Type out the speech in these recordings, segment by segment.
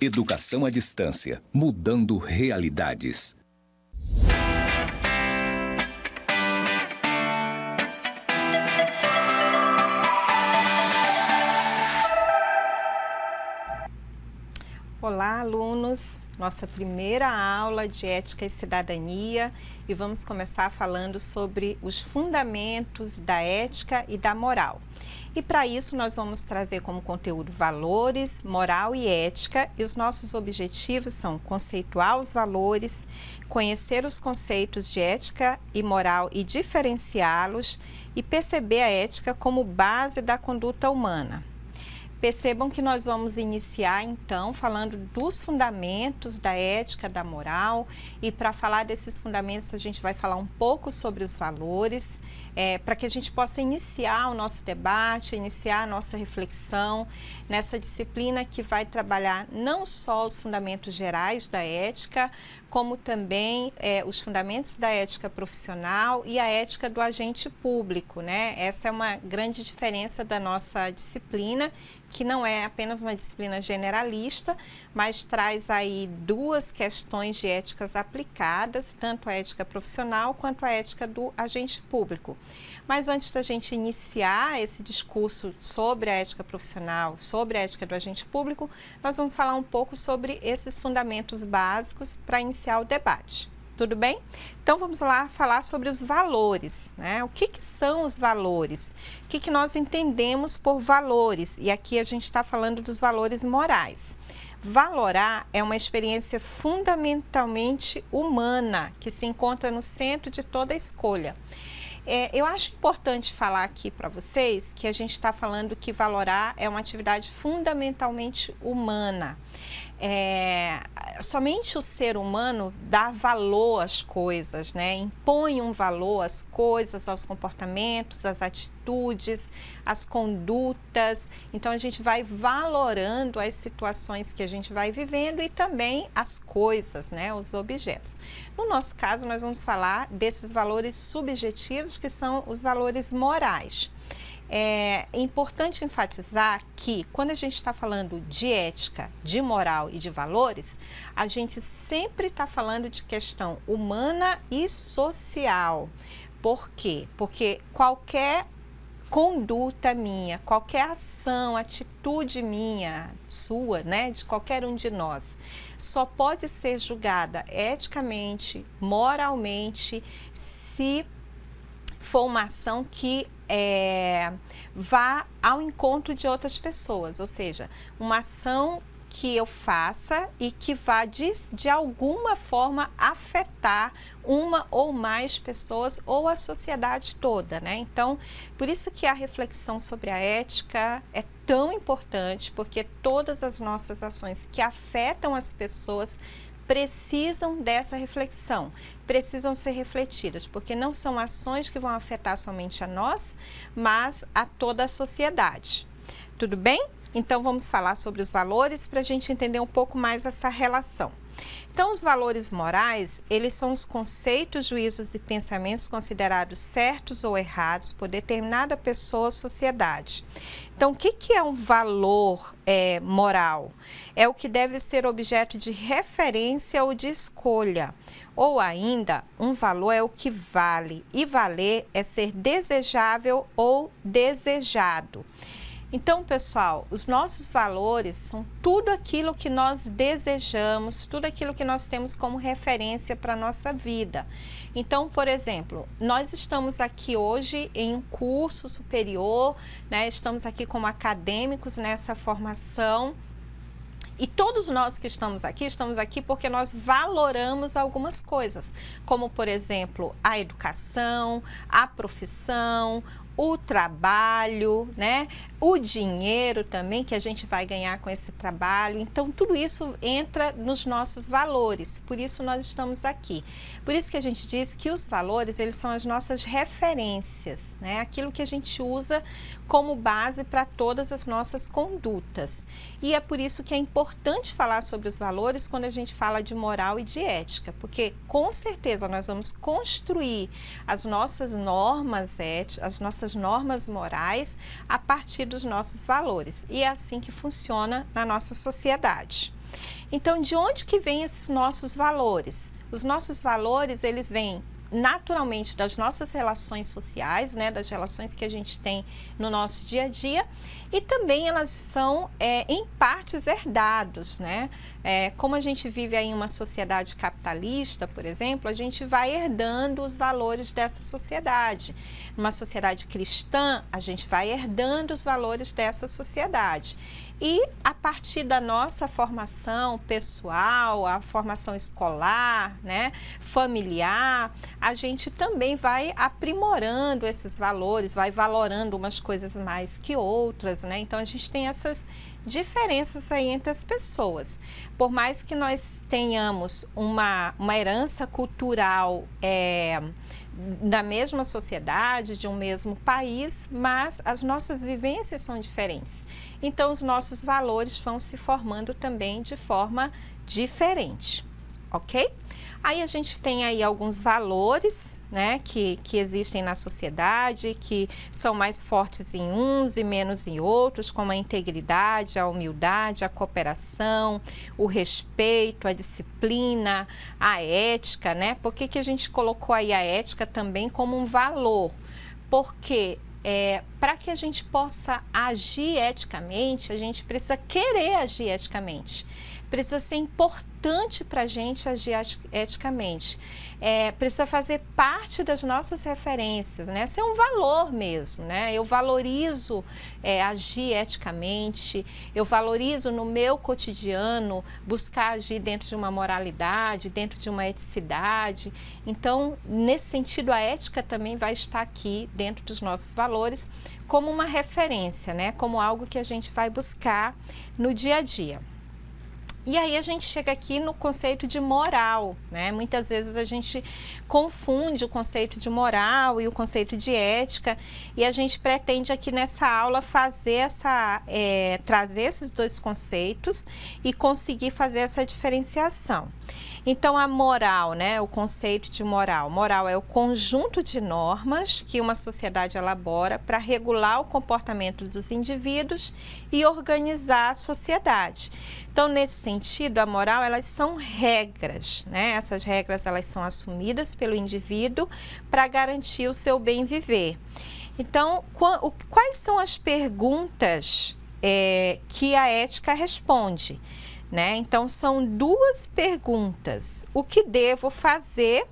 Educação à distância, mudando realidades. Olá, alunos! Nossa primeira aula de Ética e Cidadania e vamos começar falando sobre os fundamentos da ética e da moral. E para isso nós vamos trazer como conteúdo valores, moral e ética, e os nossos objetivos são conceituar os valores, conhecer os conceitos de ética e moral e diferenciá-los e perceber a ética como base da conduta humana. Percebam que nós vamos iniciar, então, falando dos fundamentos da ética, da moral, e para falar desses fundamentos a gente vai falar um pouco sobre os valores, para que a gente possa iniciar o nosso debate, iniciar a nossa reflexão nessa disciplina que vai trabalhar não só os fundamentos gerais da ética, como também os fundamentos da ética profissional e a ética do agente público, né? Essa é uma grande diferença da nossa disciplina, que não é apenas uma disciplina generalista, mas traz aí duas questões de éticas aplicadas, tanto a ética profissional quanto a ética do agente público. Mas antes da gente iniciar esse discurso sobre a ética profissional, sobre a ética do agente público, nós vamos falar um pouco sobre esses fundamentos básicos para iniciar o debate. Tudo bem? Então vamos lá falar sobre os valores, né? O que são os valores? O que nós entendemos por valores? E aqui a gente está falando dos valores morais. Valorar é uma experiência fundamentalmente humana que se encontra no centro de toda escolha. Eu acho importante falar aqui para vocês que a gente está falando que valorar é uma atividade fundamentalmente humana. Somente o ser humano dá valor às coisas, né? Impõe um valor às coisas, aos comportamentos, às atitudes, às condutas. Então a gente vai valorando as situações que a gente vai vivendo e também as coisas, né? Os objetos. No nosso caso, nós vamos falar desses valores subjetivos, que são os valores morais. É importante enfatizar que quando a gente está falando de ética, de moral e de valores, a gente sempre está falando de questão humana e social. Por quê? Porque qualquer conduta minha, qualquer ação, atitude minha, sua, né, de qualquer um de nós, só pode ser julgada eticamente, moralmente, se for uma ação que vá ao encontro de outras pessoas, ou seja, uma ação que eu faça e que vá de alguma forma afetar uma ou mais pessoas ou a sociedade toda, né? Então, por isso que a reflexão sobre a ética é tão importante, porque todas as nossas ações que afetam as pessoas precisam dessa reflexão, precisam ser refletidas, porque não são ações que vão afetar somente a nós, mas a toda a sociedade. Tudo bem? Então vamos falar sobre os valores para a gente entender um pouco mais essa relação. Então, os valores morais, eles são os conceitos, juízos e pensamentos considerados certos ou errados por determinada pessoa ou sociedade. Então, o que é um valor moral? É o que deve ser objeto de referência ou de escolha. Ou ainda, um valor é o que vale, e valer é ser desejável ou desejado. Então, pessoal, os nossos valores são tudo aquilo que nós desejamos, tudo aquilo que nós temos como referência para a nossa vida. Então, por exemplo, nós estamos aqui hoje em um curso superior, né? Estamos aqui como acadêmicos nessa formação. E todos nós que estamos aqui porque nós valoramos algumas coisas, como, por exemplo, a educação, a profissão, o trabalho, né? O dinheiro também que a gente vai ganhar com esse trabalho. Então, tudo isso entra nos nossos valores, por isso nós estamos aqui. Por isso que a gente diz que os valores, eles são as nossas referências, né? Aquilo que a gente usa como base para todas as nossas condutas. E é por isso que é importante falar sobre os valores quando a gente fala de moral e de ética, porque com certeza nós vamos construir as nossas normas éticas, as nossas nossas normas morais a partir dos nossos valores. E é assim que funciona na nossa sociedade. Então, de onde que vêm esses nossos valores? Os nossos valores, eles vêm naturalmente das nossas relações sociais, né, das relações que a gente tem no nosso dia a dia, e também elas são em partes herdados, né? Como a gente vive aí em uma sociedade capitalista, por exemplo, a gente vai herdando os valores dessa sociedade. Numa sociedade cristã, a gente vai herdando os valores dessa sociedade. E a partir da nossa formação pessoal, a formação escolar, né, familiar, a gente também vai aprimorando esses valores, vai valorando umas coisas mais que outras, né? Então a gente tem essas diferenças aí entre as pessoas. Por mais que nós tenhamos uma herança cultural da mesma sociedade, de um mesmo país, mas as nossas vivências são diferentes. Então, os nossos valores vão se formando também de forma diferente, ok? Aí a gente tem aí alguns valores, né, que existem na sociedade, que são mais fortes em uns e menos em outros, como a integridade, a humildade, a cooperação, o respeito, a disciplina, a ética, né? Por que a gente colocou aí a ética também como um valor? Porque para que a gente possa agir eticamente, a gente precisa querer agir eticamente. Precisa ser importante para a gente agir eticamente. Precisa fazer parte das nossas referências, né? Ser um valor mesmo, né? Eu valorizo agir eticamente, eu valorizo no meu cotidiano buscar agir dentro de uma moralidade, dentro de uma eticidade. Então, nesse sentido, a ética também vai estar aqui dentro dos nossos valores como uma referência, né? Como algo que a gente vai buscar no dia a dia. E aí a gente chega aqui no conceito de moral, né? Muitas vezes a gente confunde o conceito de moral e o conceito de ética, e a gente pretende aqui nessa aula fazer trazer esses dois conceitos e conseguir fazer essa diferenciação. Então, a moral, né? O conceito de moral. Moral é o conjunto de normas que uma sociedade elabora para regular o comportamento dos indivíduos e organizar a sociedade. Então, nesse sentido, a moral, elas são regras, né? Essas regras, elas são assumidas pelo indivíduo para garantir o seu bem viver. Então, quais são as perguntas que a ética responde? Né? Então, são duas perguntas: o que devo fazer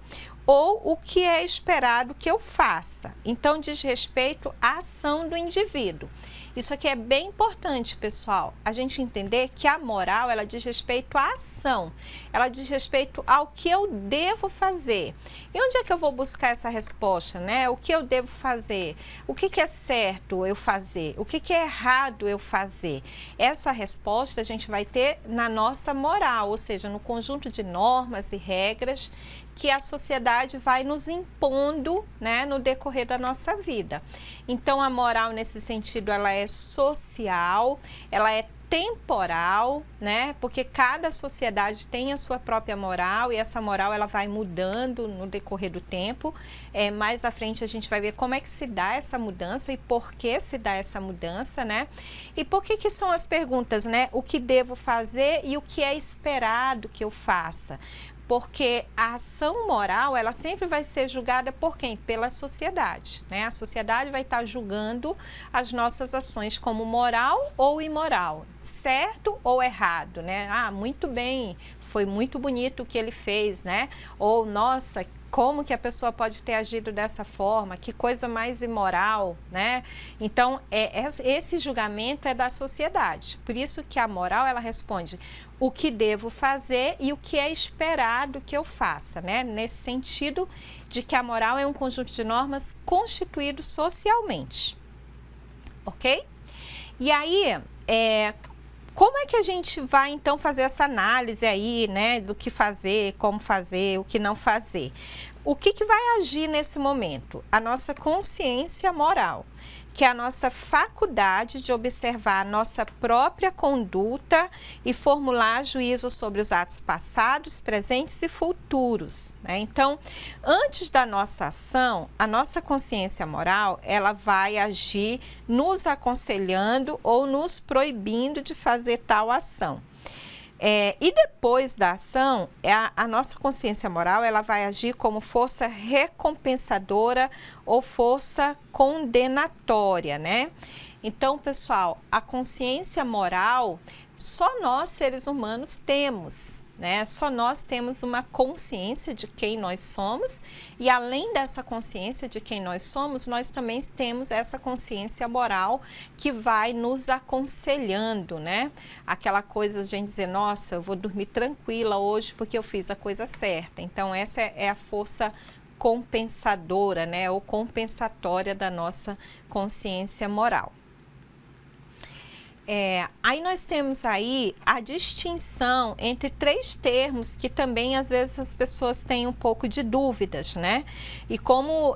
ou o que é esperado que eu faça? Então, diz respeito à ação do indivíduo. Isso aqui é bem importante, pessoal, a gente entender que a moral, ela diz respeito à ação, ela diz respeito ao que eu devo fazer. E onde é que eu vou buscar essa resposta, né? O que eu devo fazer? O que é certo eu fazer? O que é errado eu fazer? Essa resposta a gente vai ter na nossa moral, ou seja, no conjunto de normas e regras que a sociedade vai nos impondo, né, no decorrer da nossa vida. Então, a moral, nesse sentido, ela é social, ela é temporal, né? Porque cada sociedade tem a sua própria moral e essa moral ela vai mudando no decorrer do tempo. Mais à frente a gente vai ver como é que se dá essa mudança e por que se dá essa mudança, né? E por que são as perguntas, né? O que devo fazer e o que é esperado que eu faça? Porque a ação moral, ela sempre vai ser julgada por quem? Pela sociedade, né? A sociedade vai estar julgando as nossas ações como moral ou imoral, certo ou errado, né? Ah, muito bem, foi muito bonito o que ele fez, né? Ou, nossa, como que a pessoa pode ter agido dessa forma, que coisa mais imoral, né? Então, esse julgamento é da sociedade. Por isso que a moral, ela responde o que devo fazer e o que é esperado que eu faça, né? Nesse sentido de que a moral é um conjunto de normas constituído socialmente, ok? E aí, como é que a gente vai, então, fazer essa análise aí, né, do que fazer, como fazer, o que não fazer? O que vai agir nesse momento? A nossa consciência moral, que é a nossa faculdade de observar a nossa própria conduta e formular juízo sobre os atos passados, presentes e futuros, né? Então, antes da nossa ação, a nossa consciência moral, ela vai agir nos aconselhando ou nos proibindo de fazer tal ação. E depois da ação, a nossa consciência moral, ela vai agir como força recompensadora ou força condenatória, né? Então, pessoal, a consciência moral, só nós, seres humanos, temos, né? Só nós temos uma consciência de quem nós somos e, além dessa consciência de quem nós somos, nós também temos essa consciência moral que vai nos aconselhando, né? Aquela coisa de a gente dizer, nossa, eu vou dormir tranquila hoje porque eu fiz a coisa certa. Então, essa é a força compensadora, né? Ou compensatória da nossa consciência moral. Aí nós temos aí a distinção entre 3 termos que também às vezes as pessoas têm um pouco de dúvidas, né? E como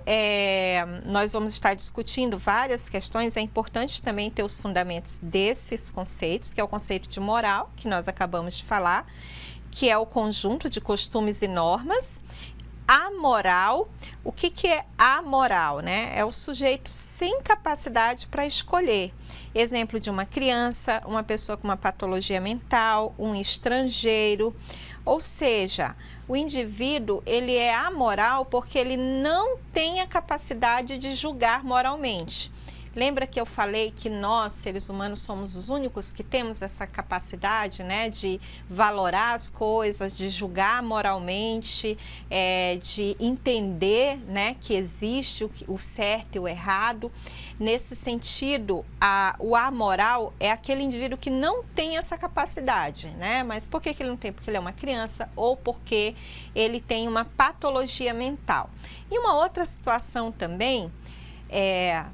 nós vamos estar discutindo várias questões, é importante também ter os fundamentos desses conceitos, que é o conceito de moral, que nós acabamos de falar, que é o conjunto de costumes e normas. A moral, o que é a moral, né? É o sujeito sem capacidade para escolher. Exemplo de uma criança, uma pessoa com uma patologia mental, um estrangeiro. Ou seja, o indivíduo, ele é amoral porque ele não tem a capacidade de julgar moralmente. Lembra que eu falei que nós, seres humanos, somos os únicos que temos essa capacidade, né, de valorar as coisas, de julgar moralmente, de entender, né, que existe o certo e o errado. Nesse sentido, o amoral é aquele indivíduo que não tem essa capacidade, né? Mas por que ele não tem? Porque ele é uma criança ou porque ele tem uma patologia mental. E uma outra situação também,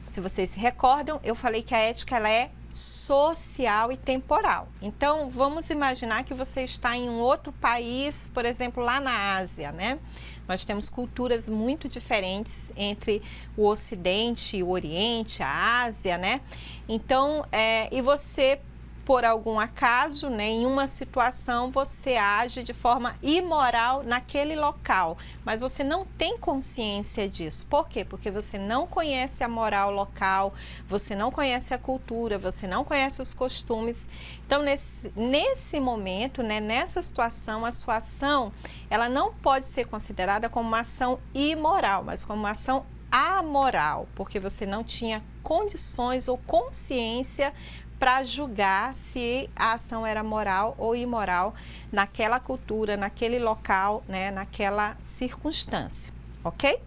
se vocês se recordam, eu falei que a ética ela é social e temporal. Então, vamos imaginar que você está em um outro país, por exemplo, lá na Ásia, né? Nós temos culturas muito diferentes entre o Ocidente e o Oriente, a Ásia, né? Então, e você, por algum acaso, né, em uma situação, você age de forma imoral naquele local, mas você não tem consciência disso. Por quê? Porque você não conhece a moral local, você não conhece a cultura, você não conhece os costumes. Então, nesse momento, né, nessa situação, a sua ação, ela não pode ser considerada como uma ação imoral, mas como uma ação amoral, porque você não tinha condições ou consciência para julgar se a ação era moral ou imoral naquela cultura, naquele local, né, naquela circunstância, ok?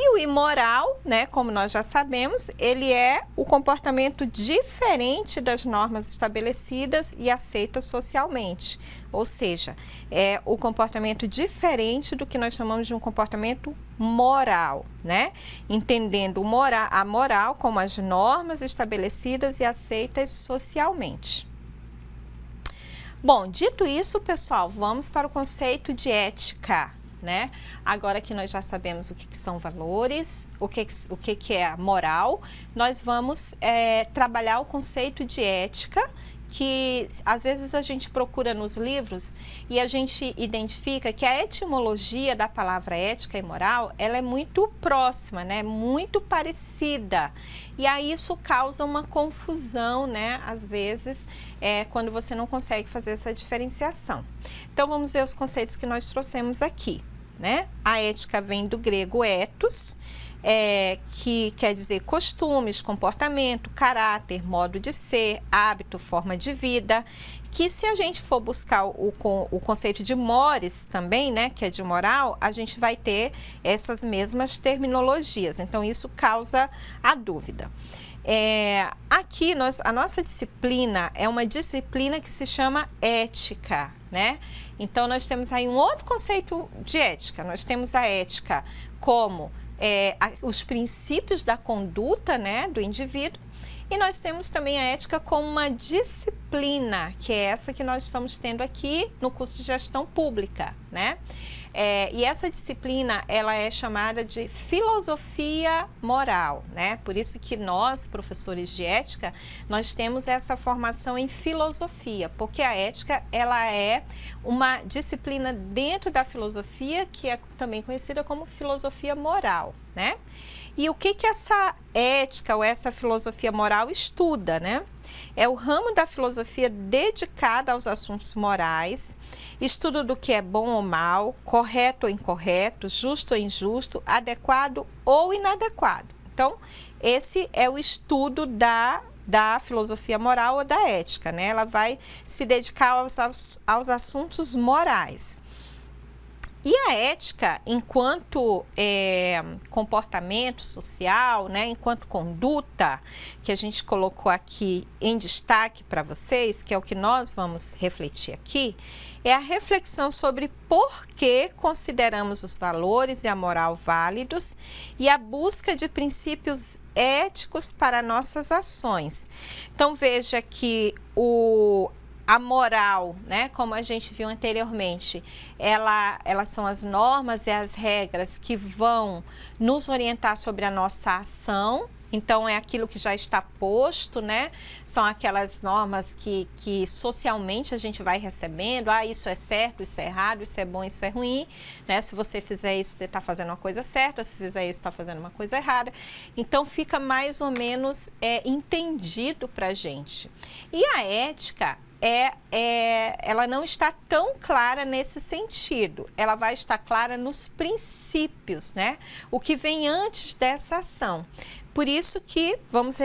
E o imoral, né, como nós já sabemos, ele é o comportamento diferente das normas estabelecidas e aceitas socialmente. Ou seja, é o comportamento diferente do que nós chamamos de um comportamento moral, né? Entendendo a moral como as normas estabelecidas e aceitas socialmente. Bom, dito isso, pessoal, vamos para o conceito de ética, né? Agora que nós já sabemos o que são valores, o que é a moral, nós vamos trabalhar o conceito de ética, que às vezes a gente procura nos livros e a gente identifica que a etimologia da palavra ética e moral, ela é muito próxima, né? Muito parecida. E aí isso causa uma confusão, né? Às vezes, quando você não consegue fazer essa diferenciação. Então, vamos ver os conceitos que nós trouxemos aqui, né? A ética vem do grego ethos, que quer dizer costumes, comportamento, caráter, modo de ser, hábito, forma de vida, que se a gente for buscar o conceito de mores também, né, que é de moral, a gente vai ter essas mesmas terminologias, então isso causa a dúvida. Aqui a nossa disciplina é uma disciplina que se chama ética, né? Então nós temos aí um outro conceito de ética, nós temos a ética como os princípios da conduta, né, do indivíduo, e nós temos também a ética como uma disciplina, que é essa que nós estamos tendo aqui no curso de gestão pública, né? E essa disciplina, ela é chamada de filosofia moral, né? Por isso que nós, professores de ética, nós temos essa formação em filosofia, porque a ética, ela é uma disciplina dentro da filosofia, que é também conhecida como filosofia moral, né? E o que essa ética ou essa filosofia moral estuda, né? É o ramo da filosofia dedicado aos assuntos morais, estudo do que é bom ou mal, correto ou incorreto, justo ou injusto, adequado ou inadequado. Então, esse é o estudo da filosofia moral ou da ética, né? Ela vai se dedicar aos assuntos morais. E a ética, enquanto comportamento social, né, enquanto conduta, que a gente colocou aqui em destaque para vocês, que é o que nós vamos refletir aqui, é a reflexão sobre por que consideramos os valores e a moral válidos e a busca de princípios éticos para nossas ações. Então, veja que a moral, né, como a gente viu anteriormente, elas são as normas e as regras que vão nos orientar sobre a nossa ação. Então, é aquilo que já está posto, né? São aquelas normas que socialmente a gente vai recebendo. Isso é certo, isso é errado, isso é bom, isso é ruim, né? Se você fizer isso, você está fazendo uma coisa certa. Se fizer isso, está fazendo uma coisa errada. Então, fica mais ou menos entendido para a gente. E a ética, ela não está tão clara nesse sentido. Ela vai estar clara nos princípios, né? O que vem antes dessa ação. Por isso que, vamos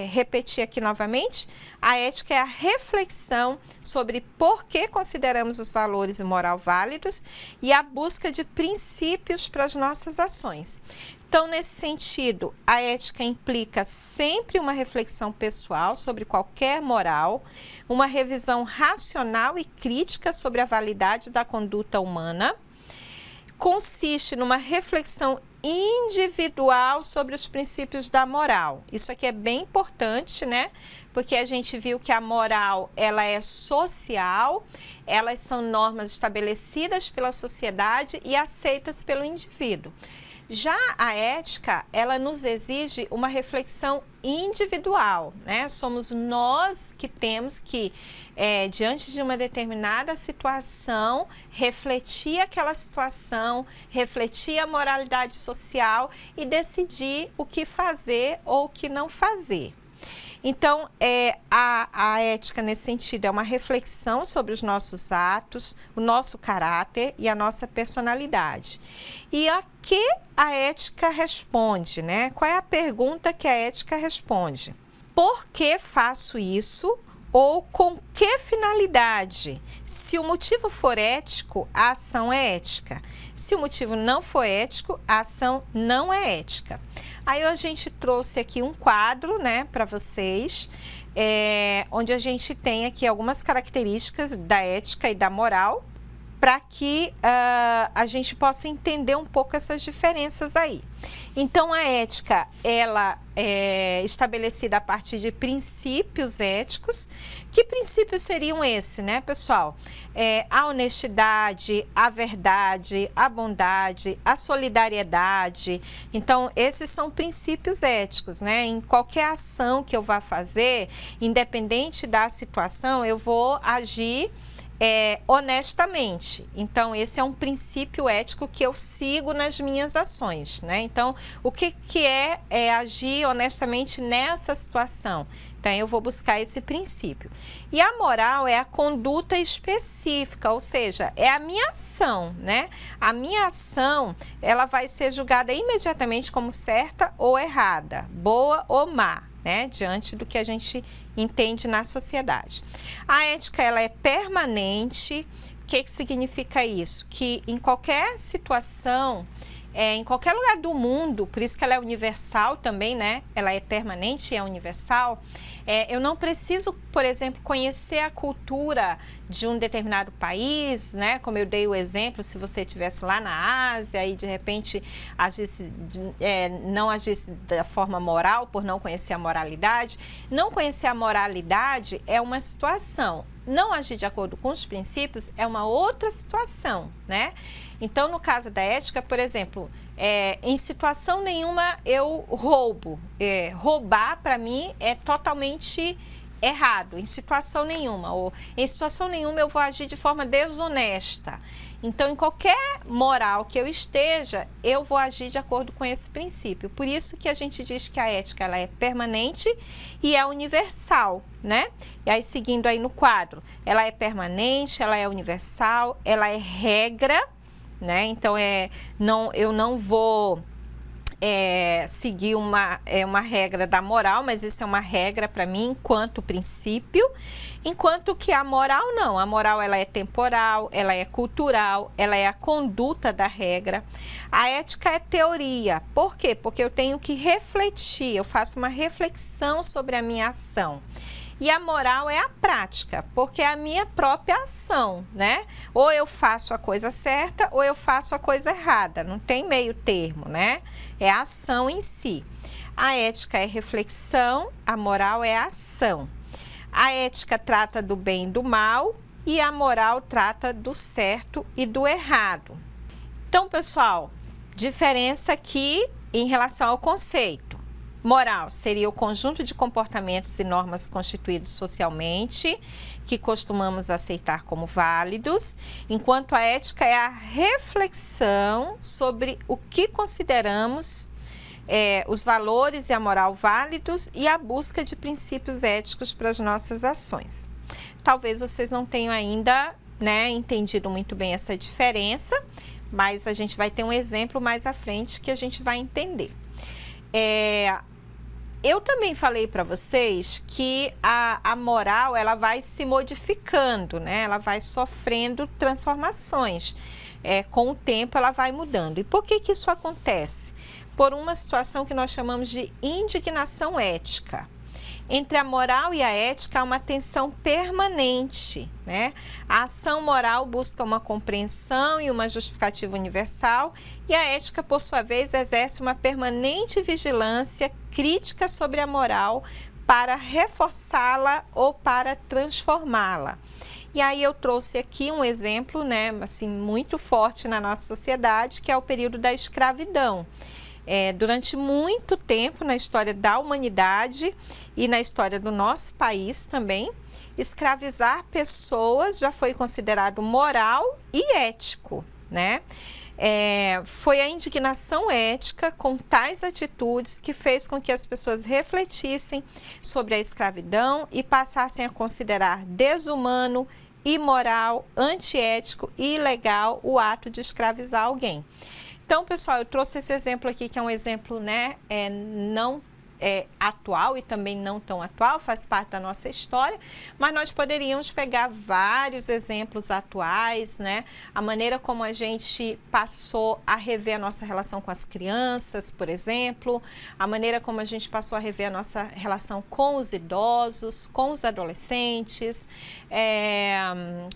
repetir aqui novamente, a ética é a reflexão sobre por que consideramos os valores e moral válidos e a busca de princípios para as nossas ações. Então, nesse sentido, a ética implica sempre uma reflexão pessoal sobre qualquer moral, uma revisão racional e crítica sobre a validade da conduta humana, consiste numa reflexão individual sobre os princípios da moral. Isso aqui é bem importante, né? Porque a gente viu que a moral, ela é social, elas são normas estabelecidas pela sociedade e aceitas pelo indivíduo. Já a ética, ela nos exige uma reflexão individual, né? Somos nós que temos que, diante de uma determinada situação, refletir aquela situação, refletir a moralidade social e decidir o que fazer ou o que não fazer. Então, a ética, nesse sentido, é uma reflexão sobre os nossos atos, o nosso caráter e a nossa personalidade. E a que a ética responde, né? Qual é a pergunta que a ética responde? Por que faço isso? Ou com que finalidade? Se o motivo for ético, a ação é ética. Se o motivo não for ético, a ação não é ética. Aí a gente trouxe aqui um quadro, né, para vocês, onde a gente tem aqui algumas características da ética e da moral, para que a gente possa entender um pouco essas diferenças aí. Então, a ética, ela é estabelecida a partir de princípios éticos. Que princípios seriam esses, né, pessoal? A honestidade, a verdade, a bondade, a solidariedade. Então, esses são princípios éticos, né? Em qualquer ação que eu vá fazer, independente da situação, eu vou agir honestamente. Então, esse é um princípio ético que eu sigo nas minhas ações, né? Então, o que é agir honestamente nessa situação? Então, eu vou buscar esse princípio. E a moral é a conduta específica, ou seja, é a minha ação, né? A minha ação, ela vai ser julgada imediatamente como certa ou errada, boa ou má, né, diante do que a gente entende na sociedade. A ética, ela é permanente. O que significa isso? Que em qualquer situação, em qualquer lugar do mundo, por isso que ela é universal também, né? Ela é permanente e é universal. Eu não preciso, por exemplo, conhecer a cultura de um determinado país, né? Como eu dei o exemplo, se você estivesse lá na Ásia e de repente não agisse da forma moral, por não conhecer a moralidade. Não conhecer a moralidade é uma situação. não agir de acordo com os princípios é uma outra situação, né? Então, no caso da ética, por exemplo, em situação nenhuma eu roubo. Roubar, para mim, é totalmente errado, em situação nenhuma. Ou em situação nenhuma eu vou agir de forma desonesta. Então, em qualquer moral que eu esteja, eu vou agir de acordo com esse princípio. Por isso que a gente diz que a ética ela é permanente e é universal, né? E aí, seguindo aí no quadro, ela é permanente, ela é universal, ela é regra, né? Então, eu não vou seguir uma regra da moral, mas isso é uma regra para mim enquanto princípio, enquanto que a moral não. A moral ela é temporal, ela é cultural, ela é a conduta da regra. A ética é teoria. Por quê? Porque eu tenho que refletir, eu faço uma reflexão sobre a minha ação. E a moral é a prática, porque é a minha própria ação, né? Ou eu faço a coisa certa ou eu faço a coisa errada. Não tem meio termo, né? É a ação em si. A ética é reflexão, a moral é a ação. A ética trata do bem e do mal e a moral trata do certo e do errado. Então, pessoal, diferença aqui em relação ao conceito. Moral seria o conjunto de comportamentos e normas constituídos socialmente, que costumamos aceitar como válidos, enquanto a ética é a reflexão sobre o que consideramos os valores e a moral válidos e a busca de princípios éticos para as nossas ações. Talvez vocês não tenham ainda, né, entendido muito bem essa diferença, mas a gente vai ter um exemplo mais à frente que a gente vai entender. Eu também falei para vocês que a moral ela vai se modificando, né? Ela vai sofrendo transformações. Com o tempo ela vai mudando. E por que isso acontece? Por uma situação que nós chamamos de indignação ética. Entre a moral e a ética há uma tensão permanente, né? A ação moral busca uma compreensão e uma justificativa universal e a ética, por sua vez, exerce uma permanente vigilância crítica sobre a moral para reforçá-la ou para transformá-la. E aí eu trouxe aqui um exemplo, né, assim, muito forte na nossa sociedade, que é o período da escravidão. Durante muito tempo na história da humanidade e na história do nosso país também, escravizar pessoas já foi considerado moral e ético, né? Foi a indignação ética com tais atitudes que fez com que as pessoas refletissem sobre a escravidão e passassem a considerar desumano, imoral, antiético e ilegal o ato de escravizar alguém. Então, pessoal, eu trouxe esse exemplo aqui, que é um exemplo, né, não atual e também não tão atual, faz parte da nossa história, mas nós poderíamos pegar vários exemplos atuais, né? A maneira como a gente passou a rever a nossa relação com as crianças, por exemplo, a maneira como a gente passou a rever a nossa relação com os idosos, com os adolescentes,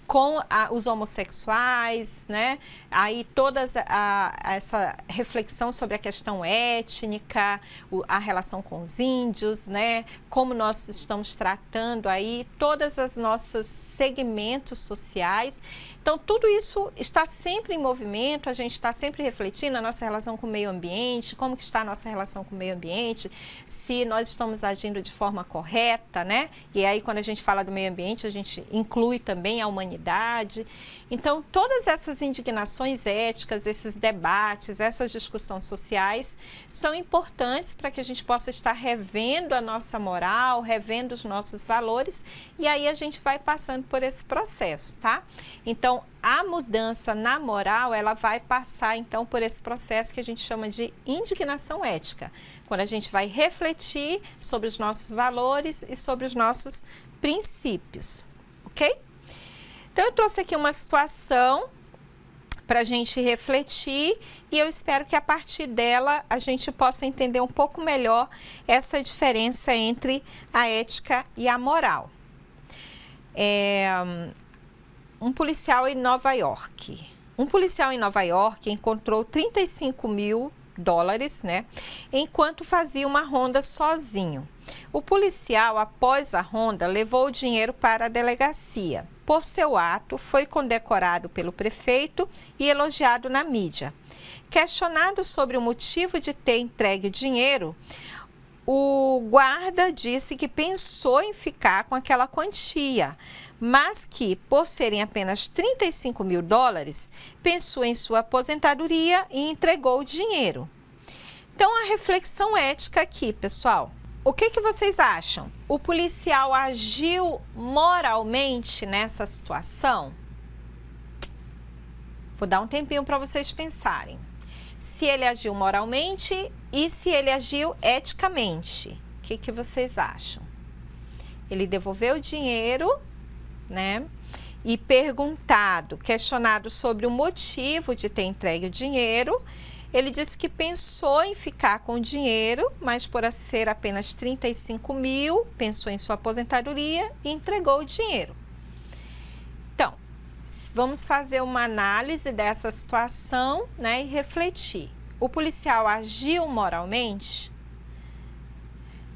com os homossexuais, né? Aí toda essa reflexão sobre a questão étnica, a relação com os índios, né? Como nós estamos tratando aí todas as nossos segmentos sociais. Então, tudo isso está sempre em movimento, a gente está sempre refletindo a nossa relação com o meio ambiente, como que está a nossa relação com o meio ambiente, se nós estamos agindo de forma correta, né? E aí, quando a gente fala do meio ambiente, a gente inclui também a humanidade. Então, todas essas indignações éticas, esses debates, essas discussões sociais são importantes para que a gente possa estar revendo a nossa moral, revendo os nossos valores, e aí a gente vai passando por esse processo, tá? Então, a mudança na moral, ela vai passar, então, por esse processo que a gente chama de indignação ética, quando a gente vai refletir sobre os nossos valores e sobre os nossos princípios, ok? Então, eu trouxe aqui uma situação para a gente refletir e eu espero que a partir dela a gente possa entender um pouco melhor essa diferença entre a ética e a moral. Um policial em Nova York. Um policial em Nova York encontrou 35 mil dólares, né, enquanto fazia uma ronda sozinho. O policial, após a ronda, levou o dinheiro para a delegacia. Por seu ato, foi condecorado pelo prefeito e elogiado na mídia. Questionado sobre o motivo de ter entregue o dinheiro, o guarda disse que pensou em ficar com aquela quantia, mas que, por serem apenas 35 mil dólares, pensou em sua aposentadoria e entregou o dinheiro. Então, a reflexão ética aqui, pessoal. O que vocês acham? O policial agiu moralmente nessa situação? Vou dar um tempinho para vocês pensarem. Se ele agiu moralmente e se ele agiu eticamente. O que vocês acham? Ele devolveu o dinheiro, né? E questionado sobre o motivo de ter entregue o dinheiro, ele disse que pensou em ficar com o dinheiro, mas por ser apenas 35 mil, pensou em sua aposentadoria e entregou o dinheiro. Então, vamos fazer uma análise dessa situação, né, e refletir. O policial agiu moralmente?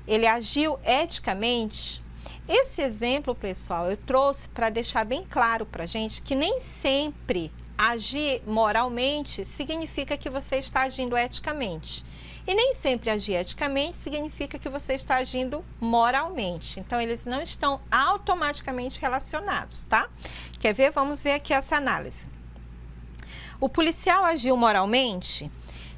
Ele agiu eticamente? Esse exemplo, pessoal, eu trouxe para deixar bem claro para a gente que nem sempre agir moralmente significa que você está agindo eticamente. E nem sempre agir eticamente significa que você está agindo moralmente. Então, eles não estão automaticamente relacionados, tá? Quer ver? Vamos ver aqui essa análise. O policial agiu moralmente?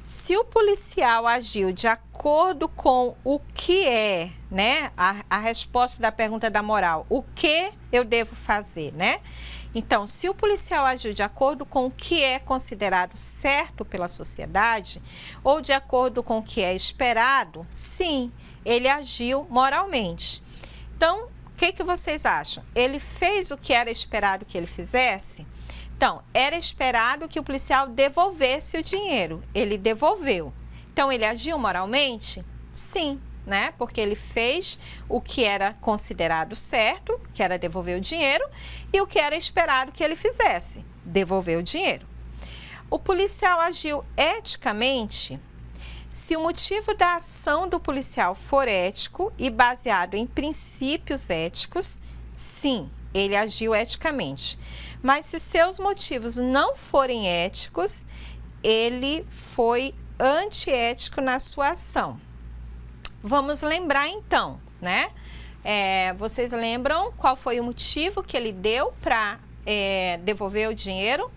Se o policial agiu de acordo com o que é, né? A resposta da pergunta da moral, o que eu devo fazer, né? Então, se o policial agiu de acordo com o que é considerado certo pela sociedade ou de acordo com o que é esperado, sim, ele agiu moralmente. Então, o que vocês acham? Ele fez o que era esperado que ele fizesse? Então, era esperado que o policial devolvesse o dinheiro. Ele devolveu. Então, ele agiu moralmente? Sim, né? Porque ele fez o que era considerado certo, que era devolver o dinheiro, e o que era esperado que ele fizesse, devolver o dinheiro. O policial agiu eticamente? Se o motivo da ação do policial for ético e baseado em princípios éticos, sim, ele agiu eticamente. Mas se seus motivos não forem éticos, ele foi antiético na sua ação. Vamos lembrar então, né? Vocês lembram qual foi o motivo que ele deu para devolver o dinheiro?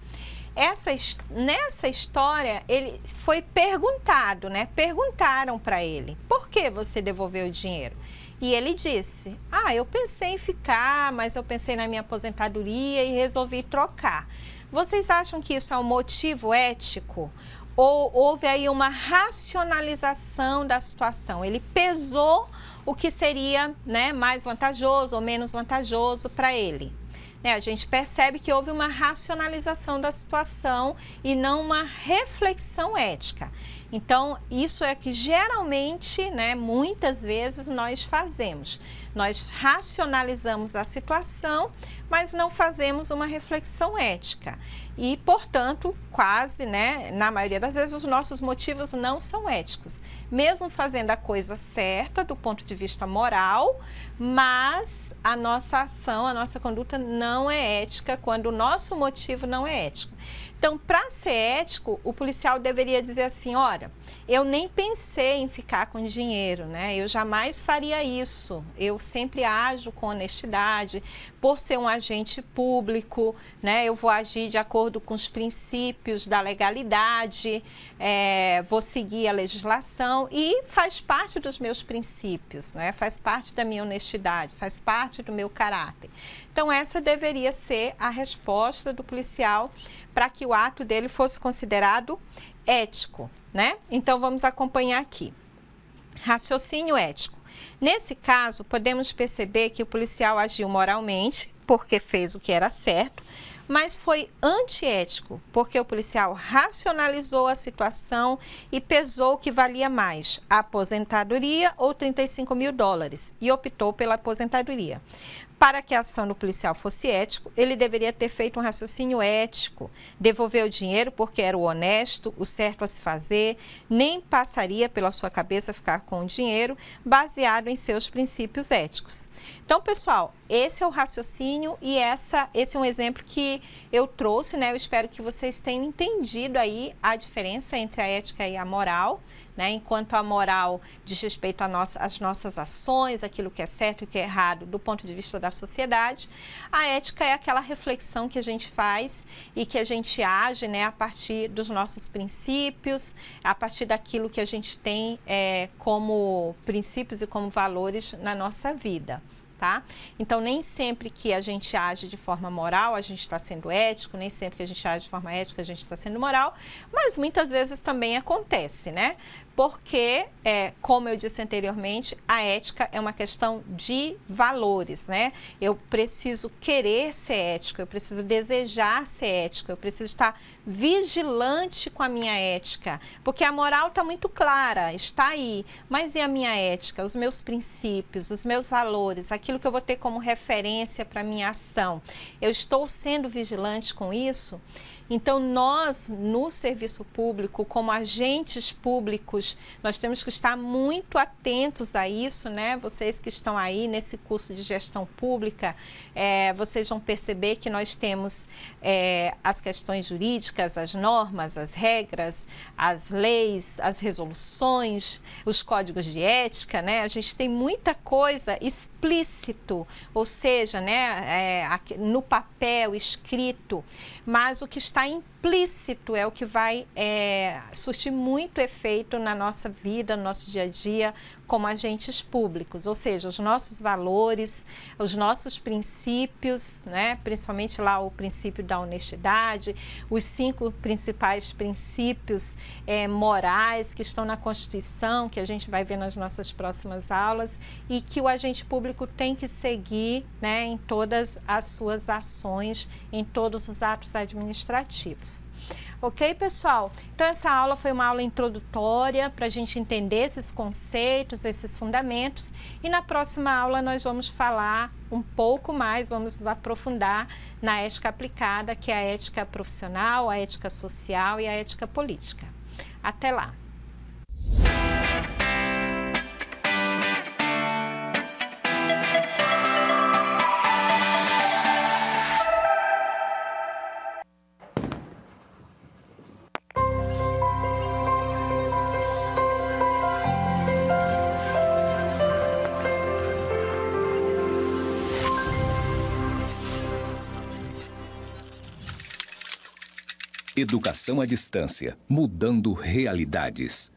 Nessa história, ele foi perguntado, né? Perguntaram para ele, por que você devolveu o dinheiro? E ele disse, eu pensei em ficar, mas eu pensei na minha aposentadoria e resolvi trocar. Vocês acham que isso é um motivo ético? Ou houve aí uma racionalização da situação? Ele pesou o que seria, né, mais vantajoso ou menos vantajoso para ele. A gente percebe que houve uma racionalização da situação e não uma reflexão ética. Então, isso é que geralmente, né, muitas vezes nós fazemos. Nós racionalizamos a situação, mas não fazemos uma reflexão ética. E, portanto, quase, né, na maioria das vezes, os nossos motivos não são éticos. Mesmo fazendo a coisa certa do ponto de vista moral, mas a nossa ação, a nossa conduta não é ética quando o nosso motivo não é ético. Então, para ser ético, o policial deveria dizer assim, olha, eu nem pensei em ficar com dinheiro, né? Eu jamais faria isso. Eu sempre ajo com honestidade. Por ser um agente público, né? Eu vou agir de acordo com os princípios da legalidade, vou seguir a legislação e faz parte dos meus princípios, né? Faz parte da minha honestidade, faz parte do meu caráter. Então, essa deveria ser a resposta do policial para que o ato dele fosse considerado ético, né? Então, vamos acompanhar aqui. Raciocínio ético. Nesse caso, podemos perceber que o policial agiu moralmente, porque fez o que era certo, mas foi antiético, porque o policial racionalizou a situação e pesou o que valia mais, a aposentadoria ou 35 mil dólares, e optou pela aposentadoria. Para que a ação do policial fosse ético, ele deveria ter feito um raciocínio ético, devolver o dinheiro porque era o honesto, o certo a se fazer, nem passaria pela sua cabeça ficar com o dinheiro, baseado em seus princípios éticos. Então, pessoal, esse é o raciocínio e esse é um exemplo que eu trouxe, né? Eu espero que vocês tenham entendido aí a diferença entre a ética e a moral, né? Enquanto a moral diz respeito às nossas ações, aquilo que é certo e o que é errado do ponto de vista da sociedade, a ética é aquela reflexão que a gente faz e que a gente age, né, a partir dos nossos princípios, a partir daquilo que a gente tem como princípios e como valores na nossa vida. Tá? Então, nem sempre que a gente age de forma moral, a gente está sendo ético, nem sempre que a gente age de forma ética, a gente está sendo moral, mas muitas vezes também acontece, né? Porque, como eu disse anteriormente, a ética é uma questão de valores, né? Eu preciso querer ser ético, eu preciso desejar ser ético, eu preciso estar vigilante com a minha ética, porque a moral está muito clara, está aí, mas e a minha ética, os meus princípios, os meus valores, aquilo que eu vou ter como referência para a minha ação? Eu estou sendo vigilante com isso? Então, nós, no serviço público, como agentes públicos, nós temos que estar muito atentos a isso, né? Vocês que estão aí nesse curso de gestão pública, vocês vão perceber que nós temos as questões jurídicas, as normas, as regras, as leis, as resoluções, os códigos de ética, né? A gente tem muita coisa explícito, ou seja, né, no papel, escrito, mas o que está implícito é o que vai surtir muito efeito na nossa vida, no nosso dia a dia, como agentes públicos, ou seja, os nossos valores, os nossos princípios, né? Principalmente lá o princípio da honestidade, os 5 principais princípios morais que estão na Constituição, que a gente vai ver nas nossas próximas aulas, e que o agente público tem que seguir, né, em todas as suas ações, em todos os atos administrativos. Ok, pessoal? Então, essa aula foi uma aula introdutória para a gente entender esses conceitos, esses fundamentos. E na próxima aula nós vamos falar um pouco mais, vamos nos aprofundar na ética aplicada, que é a ética profissional, a ética social e a ética política. Até lá! Educação à distância, mudando realidades.